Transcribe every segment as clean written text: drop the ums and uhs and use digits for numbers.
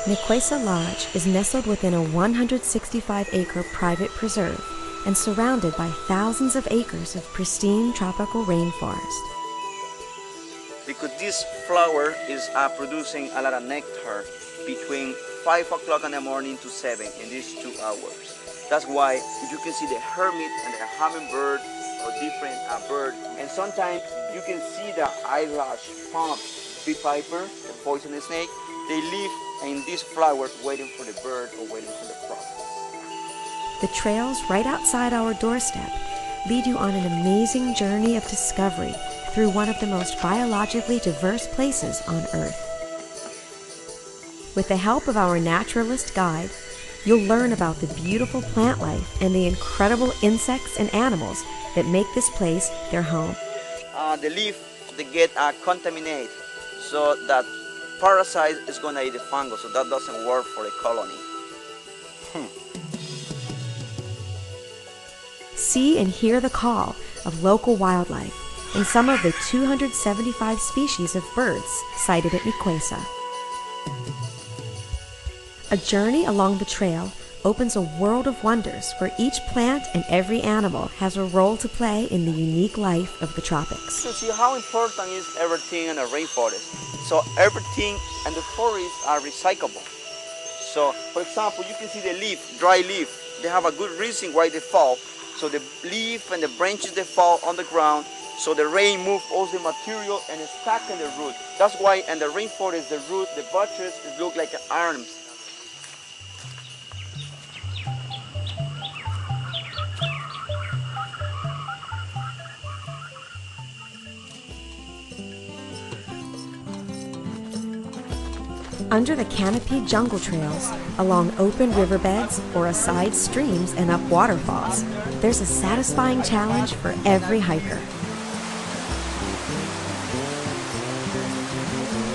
Nicuesa Lodge is nestled within a 165-acre private preserve and surrounded by thousands of acres of pristine tropical rainforest. Because this flower is producing a lot of nectar between 5 o'clock in the morning to 7 in these 2 hours. That's why you can see the hermit and the hummingbird or different bird. And sometimes you can see the eyelash pump bee viper, the poisonous snake. They live in these flowers waiting for the bird or waiting for the frog. The trails right outside our doorstep lead you on an amazing journey of discovery through one of the most biologically diverse places on Earth. With the help of our naturalist guide, you'll learn about the beautiful plant life and the incredible insects and animals that make this place their home. The leaf, they get contaminated, so that parasite is going to eat the fungus, so that doesn't work for a colony. See and hear the call of local wildlife and some of the 275 species of birds sighted at Nicuesa. A journey along the trail opens a world of wonders where each plant and every animal has a role to play in the unique life of the tropics. You see how important is everything in a rainforest. So everything in the forest are recyclable. So for example, you can see the leaf, dry leaf. They have a good reason why they fall. So the leaf and the branches, they fall on the ground. So the rain moves all the material and it's stuck in the root. That's why in the rainforest, the root, the buttress, it look like arms. Under the canopied jungle trails, along open riverbeds, or aside streams and up waterfalls, there's a satisfying challenge for every hiker.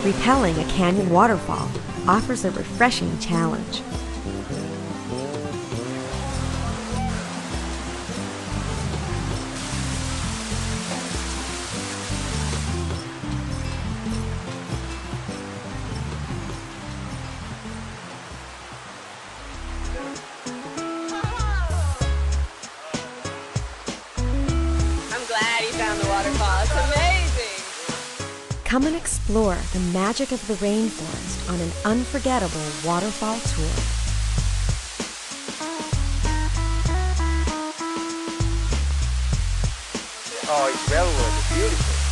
Repelling a canyon waterfall offers a refreshing challenge. Glad he found the waterfall. It's amazing. Come and explore the magic of the rainforest on an unforgettable waterfall tour. Oh, it's well worth it. Beautiful.